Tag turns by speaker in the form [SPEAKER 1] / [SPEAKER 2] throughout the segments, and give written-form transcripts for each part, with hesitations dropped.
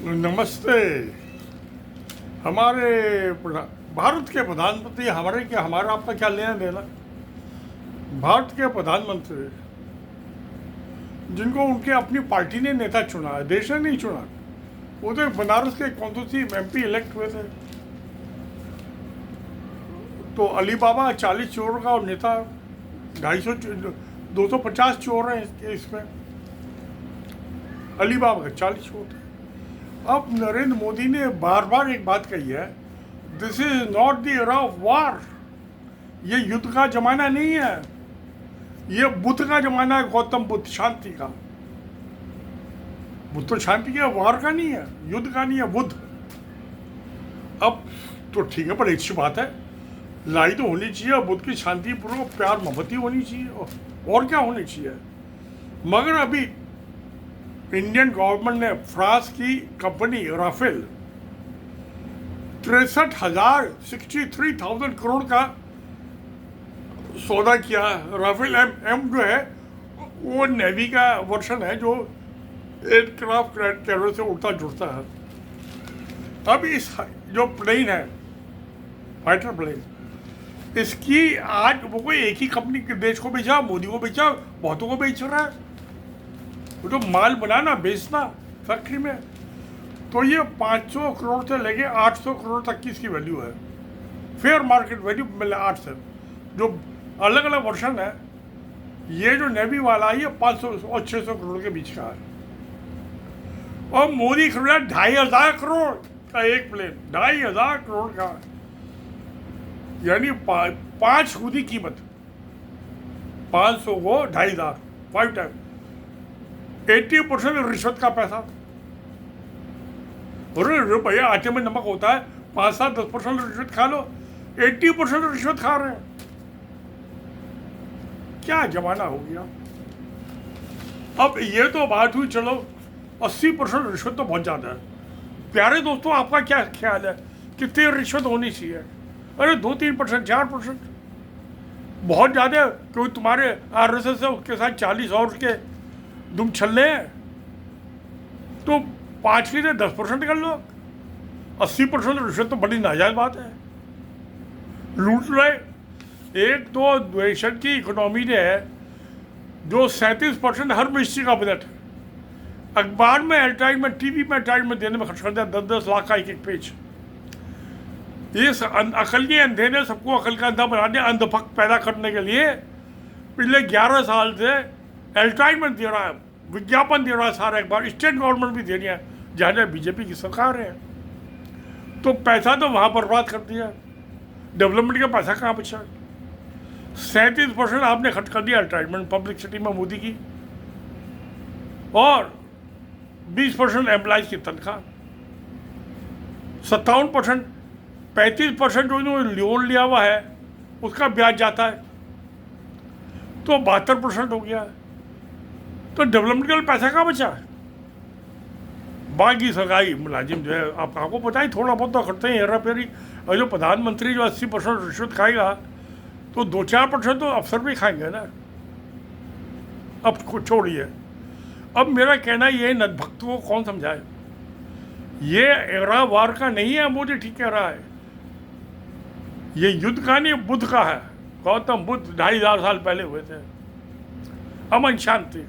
[SPEAKER 1] नमस्ते। हमारे भारत के प्रधानमंत्री हमारे क्या, हमारा आपका क्या लेना देना। भारत के प्रधानमंत्री जिनको उनके अपनी पार्टी ने नेता चुना है, देश ने नहीं चुना। वो तो बनारस के कौन सी MP इलेक्ट हुए थे। तो अली बाबा 40 चोर का और नेता 250 250 चोर हैं इसमें। अली बाबा का 40 चोर थे। अब नरेंद्र मोदी ने बार बार एक बात कही है, this is not the era of war. ये युद्ध का जमाना नहीं है, ये बुद्ध का जमाना है, गौतम बुद्ध, शांति का। बुद्ध तो शांति का, वार का नहीं है, युद्ध का नहीं है, बुद्ध। अब तो ठीक है, पर अच्छी बात है, लड़ाई तो होनी चाहिए, बुद्ध की शांति पूर्वक प्यार मोहब्बती होनी चाहिए, और क्या होनी चाहिए। मगर अभी इंडियन गवर्नमेंट ने फ्रांस की कंपनी राफेल 63,000 करोड़ का सौदा किया। राफेल एम जो है वो नेवी का वर्शन है जो एयरक्राफ्ट कैरियर से उड़ता जुड़ता है। अब इस जो प्लेन है, फाइटर प्लेन, इसकी आज वो कोई एक ही कंपनी के देश को बेचा, मोदी को बेचा, बहुतों को बेच रहा है। वो तो माल बनाना बेचना फैक्ट्री में, तो ये 500 करोड़ से लेके 800 करोड़ तक की इसकी वैल्यू है। फेयर मार्केट वैल्यू मिले 8 से, जो अलग अलग वर्षन है। ये जो नेवी वाला है ये 500 और 600 करोड़ के बीच का है। और मोदी खरीदा 2,500 करोड़ का एक प्लेन, 2,500 करोड़ का, यानी 5 गुनी कीमत। 500 को 2,500, 5 टाइम। 80% रिश्वत का पैसा। अरे भैया, आटे में नमक होता है, 5-7-10% रिश्वत खा लो, 80% रिश्वत खा रहे हैं। क्या जमाना हो गया। अब ये तो बात हुई, चलो 80% रिश्वत तो बहुत ज्यादा है। प्यारे दोस्तों, आपका क्या ख्याल है, कितनी रिश्वत होनी चाहिए? अरे 2-3%, 4% बहुत ज्यादा। क्योंकि तुम्हारे RSS है, उसके साथ 40 और के तुम छल्ले हैं, तो 5 की 10% कर लो। 80% रिश्वत तो बड़ी नाजायज बात है, लूट रहे। एक तो देश की इकोनॉमी ने जो 37% हर मिनिस्ट्री का बजट अखबार में एडवर्टाइजमेंट, TV में एडवर्टाइजमेंट देने में खर्च कर दिया, 10-10 लाख का एक पेज। इस अकल के अंधे ने सबको अकल का अंधा बना दिया, अंधभक्त पैदा करने के लिए पिछले 11 साल से एडवर्टाइजमेंट दे रहा है, विज्ञापन दे रहा है सारा अखबार। स्टेट गवर्नमेंट भी दे रही है, जहाँ जहाँ BJP की सरकार है। तो पैसा तो वहाँ बर्बाद कर दिया, डेवलपमेंट का पैसा कहाँ बचा। 37% आपने खर्च कर दिया एडवर्टाइजमेंट, पब्लिसिटी में मोदी की, और 20% एम्प्लॉइज की तनख्वाह, 57%, 35% जो लोन लिया हुआ है उसका ब्याज जाता है, तो 72% हो गया। तो डेवलपमेंट के लिए पैसा कहाँ बचा। बाकी सरकारी मुलाजिम जो है, आपको पता ही, थोड़ा बहुत तो करते हैं हेरा फेरी। और जो प्रधानमंत्री जो 80% रिश्वत खाएगा, तो 2-4% तो अफसर भी खाएंगे ना। अब कुछ छोड़िए। अब मेरा कहना ये, नदभक्त को कौन समझाए, ये एरा वार का नहीं है। मोदी ठीक कह रहा है, ये युद्ध का नहीं, बुद्ध का है। गौतम बुद्ध 2,500 साल पहले हुए थे, अमन शांति।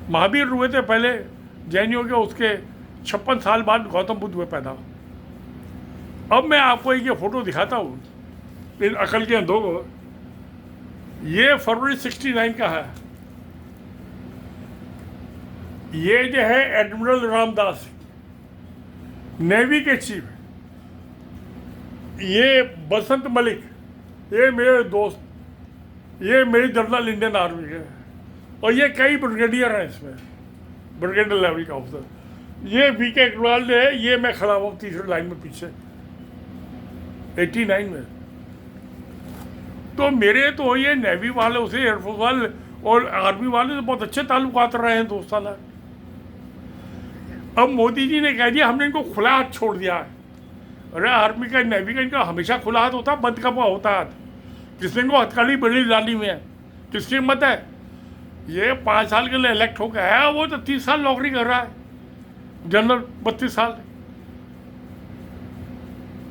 [SPEAKER 1] महावीर हुए थे पहले जैनियों के, उसके 56 साल बाद गौतम बुद्ध हुए पैदा। अब मैं आपको एक ये फोटो दिखाता हूँ इन अकल के अंधों को। ये फरवरी 69 का है। ये जो है एडमिरल रामदास, नेवी के चीफ। ये बसंत मलिक, ये मेरे दोस्त, ये मेरी जनरल इंडियन आर्मी के, और ये कई ब्रिगेडियर हैं इसमें, ब्रिगेडियर लेवल का ऑफिसर। ये VK अग्रवाल है, ये मैं खड़ा हुआ तीसरी लाइन में पीछे 89 में। तो मेरे तो ये नेवी वाले से, एयरफोर्स वाले और आर्मी वाले से बहुत अच्छे ताल्लुकात रहे हैं, दोस्ताना। अब मोदी जी ने कह दिया हमने इनको खुला हाथ छोड़ दिया है। अरे आर्मी का, नेवी का इनका हमेशा खुला हाथ होता है, बंद कब होता है हाथ। किसने को हथकड़ी बड़ी डाली में है, किसकी हिम्मत है। ये 5 साल के लिए इलेक्ट हो गया है, वो तो 30 साल नौकरी कर रहा है। जनरल 32 साल,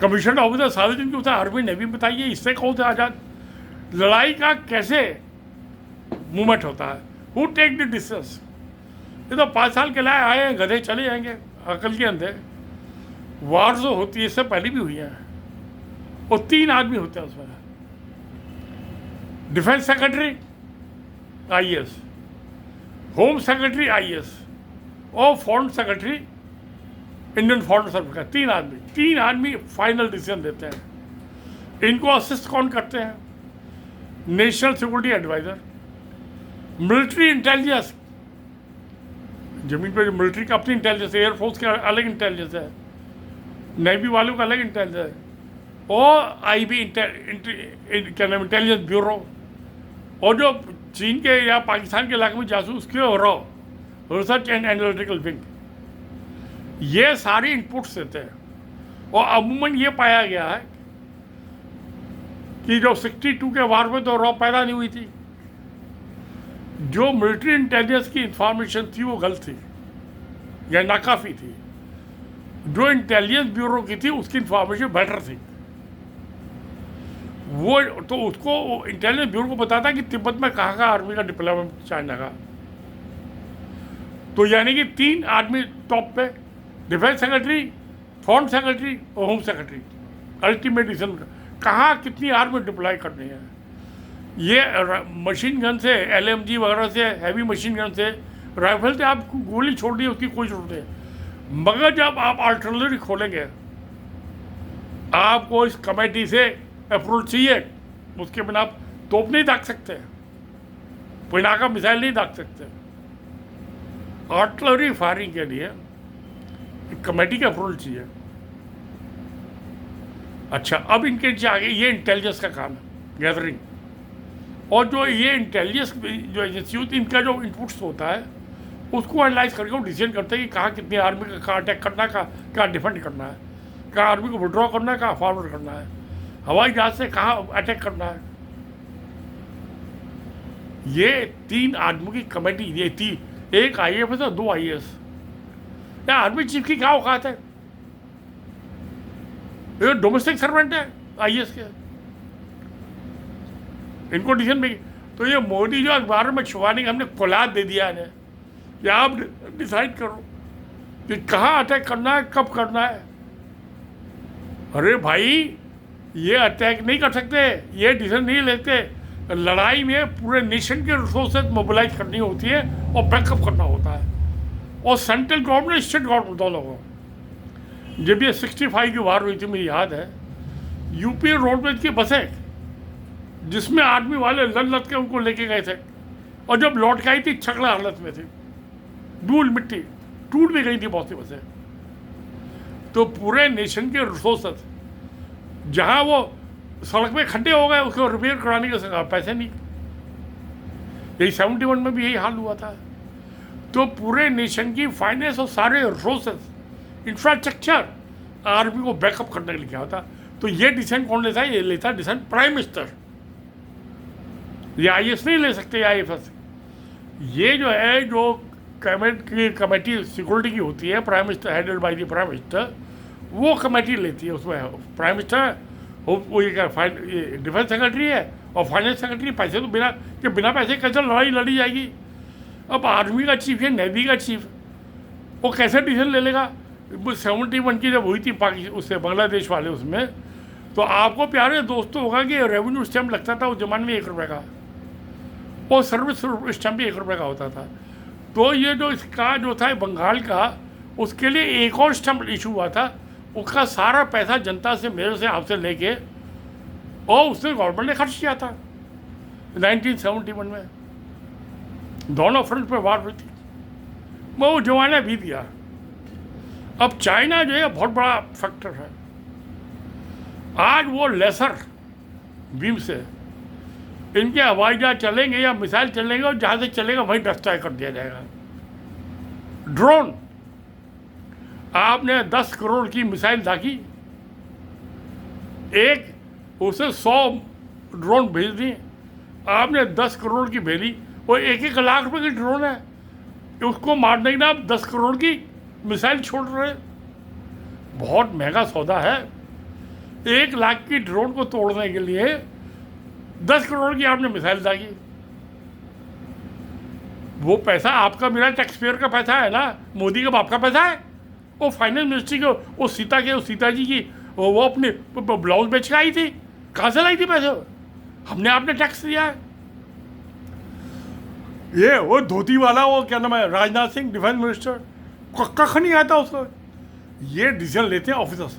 [SPEAKER 1] कमीशन ऑफिसर सारे दिन के होता है, आर्मी नेवी बताइए इससे कौन से आज़ाद? लड़ाई का कैसे मूवमेंट होता है? Who take the distance? ये तो 5 साल के लिए आए हैं, गधे चले जाएंगे अकल के अंदर। वार जो होती है इससे पहले भी हुई है, और 3 आदमी होते हैं उसमें, defence secretary IAS, home secretary IAS और foreign secretary Indian foreign service का। 3 आदमी फाइनल डिसीजन देते हैं। इनको असिस्ट कौन करते हैं? National security adviser, military intelligence, जमीन पर मिलिट्री का अपनी इंटेलिजेंस है, एयरफोर्स का अलग इंटेलिजेंस है, नेवी वालों का अलग इंटेलिजेंस है, और IB क्या नाम, इंटेलिजेंस ब्यूरो, और जो चीन के या पाकिस्तान के इलाके में जासूस के raw, research and analytical wing, ये सारी इनपुट्स देते हैं। और अमूमन ये पाया गया है कि जो 62 के वार में तो रॉ पैदा नहीं हुई थी, जो मिलिट्री इंटेलिजेंस की इंफॉर्मेशन थी वो गलत थी या नाकाफी थी। जो इंटेलिजेंस ब्यूरो की थी उसकी इंफॉर्मेशन बेटर थी। वो तो उसको इंटेलिजेंस ब्यूरो को बताता कि तिब्बत में कहाँ का आर्मी का डिप्लॉयमेंट चाइना का। तो यानी कि 3 आदमी टॉप पे, डिफेंस सेक्रेटरी, फॉरेन सेक्रेटरी और होम सेक्रेटरी, अल्टीमेट डिसीजन कहाँ कितनी आर्मी डिप्लॉय करनी है। ये मशीन गन से, LMG वगैरह से, हैवी मशीन गन से, राइफल से आप गोली छोड़ दी उसकी कोई जरूरत नहीं, मगर जब आप आर्टिलरी खोलेंगे आपको इस कमेटी से अप्रूवल चाहिए, उसके बिना आप तोप नहीं दाग सकते, पिनाका मिसाइल नहीं दाग सकते। आर्टिलरी फायरिंग के लिए कमेटी का अप्रूवल चाहिए। अच्छा, अब इनके नीचे आगे ये इंटेलिजेंस का काम है, गैदरिंग, और जो ये इंटेलिजेंस जो एजेंसी होती है इनका जो इनपुट्स होता है उसको एनालाइज करके वो डिसीजन करते हैं कि कहाँ कितनी आर्मी का कहाँ अटैक करना है, कहाँ डिफेंड करना है, कहाँ आर्मी को विड्रॉ करना है, कहाँ फॉरवर्ड करना है, हवाई जहाज से कहाँ अटैक करना है। ये 3 आदमियों की कमेटी, ये थी, एक IAS और 2 IAS। या आर्मी चीफ की क्या औकात है? ये डोमेस्टिक सर्वेंट है IAS के, इनको डिसीजन में। तो ये मोदी जो अखबार में छुपाने का हमने कोलाद दे दिया है कि आप डिसाइड करो कि कहाँ अटैक करना है, कब करना है। अरे भाई, ये अटैक नहीं कर सकते, ये डिसीजन नहीं लेते। लड़ाई में पूरे नेशन के रिसोर्सेज मोबिलाइज करनी होती है और बैकअप करना होता है, और सेंट्रल गवर्नमेंट, स्टेट गवर्नमेंट दोनों को। जब ये 65 की वार हुई थी, मुझे याद है, यूपी रोडवेज की बसें जिसमें आर्मी वाले लद के उनको लेके गए थे, और जब लौट के आई थी छकड़ा हालत में थी, धूल मिट्टी, टूट भी गई थी बहुत सी बसें। तो पूरे नेशन के रिसोर्सेज, जहाँ वो सड़क में खड्डे हो गए उसको रिपेयर कराने के पैसे नहीं। यही 71 में भी यही हाल हुआ था। तो पूरे नेशन की फाइनेंस और सारे रिसोर्सेज, इंफ्रास्ट्रक्चर आर्मी को बैकअप करने के लिए क्या होता। तो ये डिसीजन कौन लेता है? ये लेता है डिसीजन प्राइम मिनिस्टर। ये IAS नहीं ले सकते, IFS। ये जो है, जो कमेटी सिक्योरिटी की होती है, prime minister, headed by the prime minister, वो कमेटी लेती है। उसमें प्राइम मिनिस्टर, वो ये डिफेंस सेक्रेटरी है और फाइनेंस सेक्रेटरी। पैसे तो बिना पैसे कैसे लड़ाई लड़ी जाएगी? अब आर्मी का चीफ है, नेवी का चीफ, वो कैसे डिसीजन ले लेगा? 71 की जब हुई थी पाकिस्तान, उससे बांग्लादेश वाले, उसमें तो आपको प्यारे दोस्तों होगा कि रेवेन्यू स्टैम्प लगता था उस जमाने में 1 रुपये का, और सर्विस स्टैम्प भी 1 रुपये का होता था। तो ये जो इसका जो था बंगाल का, उसके लिए एक और स्टैम्प इशू हुआ था, उसका सारा पैसा जनता से, मेरे से, आपसे लेके, और उसने गवर्नमेंट ने खर्च किया था 1971 में। दोनों फ्रंट पे वार हुई थी, वो जमाना भी दिया। अब चाइना जो है बहुत बड़ा फैक्टर है। आज वो लेसर बीम से इनके हवाई जहाज चलेंगे या मिसाइल चलेंगे, और जहाँ से चलेगा वहीं डिस्ट्रॉय कर दिया जाएगा। ड्रोन, आपने 10 करोड़ की मिसाइल दागी, एक उसे 100 ड्रोन भेज दिए, आपने 10 करोड़ की भेजी, वो 1-1 लाख रुपए की ड्रोन है, उसको मारने की ना आप 10 करोड़ की मिसाइल छोड़ रहे, बहुत महंगा सौदा है। 1 लाख की ड्रोन को तोड़ने के लिए 10 करोड़ की आपने मिसाइल दागी। वो पैसा आपका, मेरा टैक्स पेयर का पैसा है ना, मोदी का बाप का पैसा है। वो फाइनेंस मिनिस्ट्री को, वो सीता जी की वो अपने ब्लाउज बेच के आई थी, कहाँ से लाई थी पैसे? हमने आपने टैक्स दिया है। ये वो धोती वाला, वो क्या नाम है, राजनाथ सिंह डिफेंस मिनिस्टर, कख नहीं आता उसको। ये डिसीजन लेते हैं ऑफिसर्स,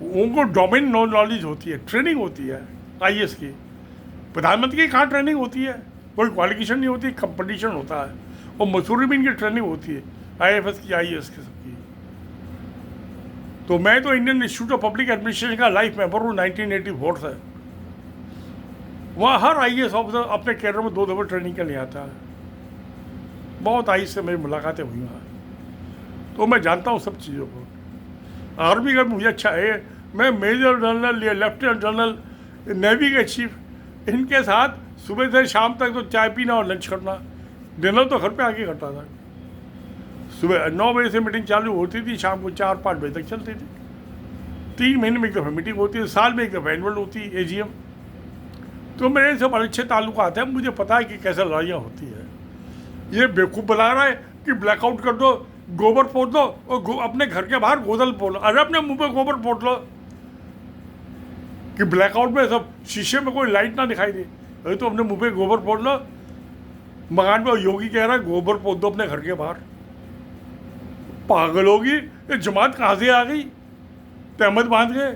[SPEAKER 1] उनको डोमेन नॉलेज होती है, ट्रेनिंग होती है आईएएस की। प्रधानमंत्री की कहाँ ट्रेनिंग होती है? कोई क्वालिफिकेशन नहीं होती, कंपटीशन होता है। और मसूरी में इनकी ट्रेनिंग होती है, आईएफएस की, आईएएस की, सबकी। तो मैं तो Indian institute of public administration का लाइफ मेंबर हूँ 1984 से। वहाँ हर आईएएस ऑफिसर अपने कैरियर में 2 दफ़ा ट्रेनिंग के लिए आता है। बहुत आईएएस से मेरी मुलाकातें हुई वहाँ, तो मैं जानता हूँ सब चीज़ों को। आर्मी का मुझे अच्छा है, मैं मेजर जनरल या लेफ्टिनेंट जनरल, नेवी के चीफ, इनके साथ सुबह से शाम तक तो चाय पीना और लंच करना, डिनर तो घर पे आके करता था। सुबह 9 बजे से मीटिंग चालू होती थी, शाम को 4-5 बजे तक चलती थी। 3 महीने में एक दफ़ा मीटिंग होती है, साल में एक दफ़ा एनुअल होती है, एजीएम। तो मेरे से बड़े अच्छे ताल्लुकात हैं, मुझे पता है कि कैसे लड़ाइयाँ होती है। ये बेवकूफ़ बना रहा है कि ब्लैकआउट कर दो, गोबर पोत दो और अपने घर के बाहर गोदल पोलो। अरे अपने मुंह पे गोबर पोत लो कि ब्लैकआउट में सब शीशे में कोई लाइट ना दिखाई दे। अरे तो अपने मुंह पे गोबर पोत लो। मकान पे योगी कह रहा है गोबर पोत दो अपने घर के बाहर। पागल होगी, ये जमात कहाँ से आ गई? तहमत बांध गए।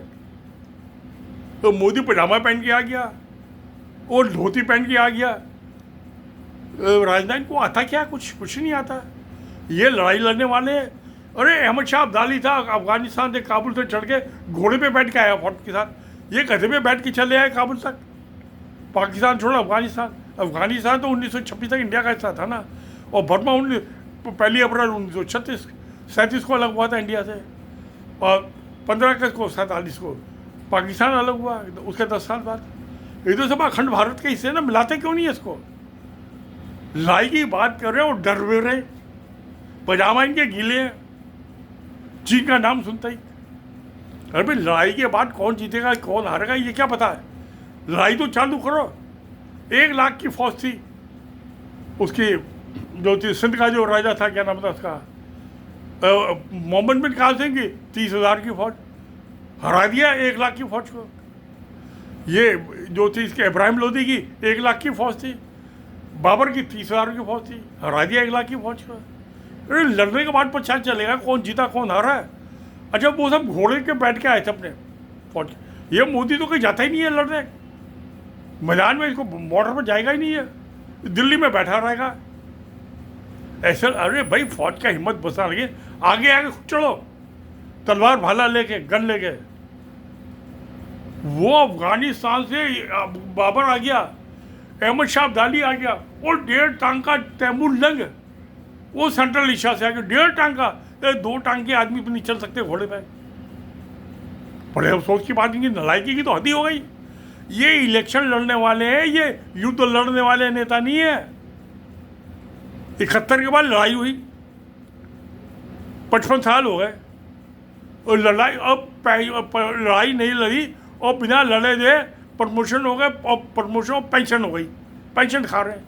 [SPEAKER 1] तो मोदी पजामा पहन के आ गया और धोती पहन के आ गया। राजनाथ को आता क्या? कुछ नहीं आता। ये लड़ाई लड़ने वाले। अरे अहमद शाह अब्दाली था, अफगानिस्तान से काबुल से चढ़ के घोड़े पे बैठ के आया फौज के साथ। ये गधे पे बैठ के चले आए काबुल तक। पाकिस्तान छोड़ो, अफगानिस्तान तो 1926 तक इंडिया का हिस्सा था ना। और बर्मा 1 अप्रैल 1937 को अलग हुआ था इंडिया से, और 15 अगस्त को 47 को पाकिस्तान अलग हुआ, उसके 10 साल बाद। ये तो सब अखंड भारत के हिस्से ना, मिलाते क्यों नहीं है इसको? लड़ाई की बात कर रहे हो, डर वे रहे, पजामा इनके गीले हैं चीन का नाम सुनता ही। अरे भाई लड़ाई के बाद कौन जीतेगा कौन हारेगा ये क्या पता है? लड़ाई तो चालू करो। 1 लाख की फौज थी उसकी, जो थी सिंध का जो राजा था, क्या नाम था उसका, मोहम्मद बिन कासिम की 30,000 की फौज, हरा दिया 1 लाख की फौज को। ये जो थी इसके इब्राहिम लोदी की 1 लाख की फौज थी, बाबर की 30,000 की फौज थी, हरा दिया 1 लाख की फौज को। अरे लड़ने के बाद पता चलेगा कौन जीता कौन हारा है। अच्छा वो सब घोड़े के बैठ के आए थे अपने फौज। ये मोदी तो कहीं जाता ही नहीं है लड़ने, मैदान में इसको बॉर्डर पर जाएगा ही नहीं है, दिल्ली में बैठा रहेगा ऐसे। अरे भाई फौज का हिम्मत बसा लगे, आगे आगे चलो, तलवार भाला लेके, गन लेके। वो अफगानिस्तान से बाबर आ गया, अहमद शाह अब्दाली आ गया, और 1.5 टांग का तैमूर लंग, वो सेंट्रल एशिया से आ गया। 1.5 टांग का, 2 टांग के आदमी भी नहीं चल सकते घोड़े पे। बड़े अफसोस की बात, इनकी नलायकी की तो हद ही हो गई। ये इलेक्शन लड़ने वाले हैं, ये युद्ध लड़ने वाले नेता नहीं है। 71 के बाद लड़ाई हुई, 55 साल हो गए, और लड़ाई अब लड़ाई नहीं लड़ी, और बिना लड़े दे प्रमोशन हो गए, और प्रमोशन और पेंशन हो गई, पेंशन खा रहे हैं।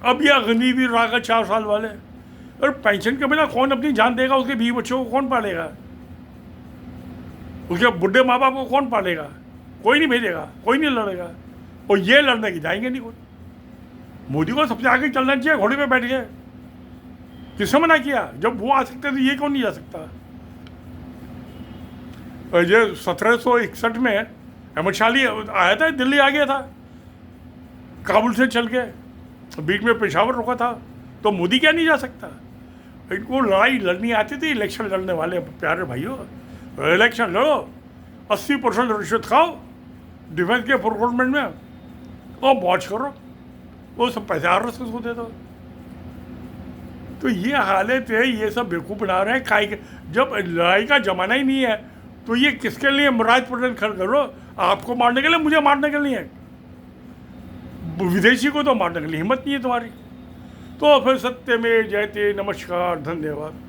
[SPEAKER 1] अब ये अग्निवीर रागा 4 साल वाले, और पेंशन के बिना कौन अपनी जान देगा? उसके 20 बच्चों को कौन पालेगा? उसके बुढ़े माँ बाप को कौन पालेगा? कोई नहीं भेजेगा, कोई नहीं लड़ेगा। और ये लड़ने की जाएंगे नहीं कोई। मोदी को सबसे आगे चलना चाहिए, घोड़े पे बैठ गए। किसने मना किया? जब वो आ सकते तो ये क्यों नहीं जा सकता? ये 1761 में अहमद शाह आया था, दिल्ली आ गया था काबुल से चल के, बीच में पेशावर रुका था, तो मोदी क्या नहीं जा सकता? इनको लड़ाई लड़नी आती थी। इलेक्शन लड़ने वाले प्यारे भाइयों, इलेक्शन लड़ो, 80% रिश्वत खाओ डिफेंस के प्रोक्योरमेंट में, और मौज करो, वो सब पैसे आरएसएस को दे दो। तो ये हालत है, ये सब बेवकूफ़ बना रहे हैं। काहे जब लड़ाई का जमाना ही नहीं है तो ये किसके लिए राज प्रदर्शन खड़ करो? आपको मारने के लिए, मुझे मारने के लिए, विदेशी को तो मारने के लिए हिम्मत नहीं है तुम्हारी। तो फिर सत्य में जयते। नमस्कार, धन्यवाद।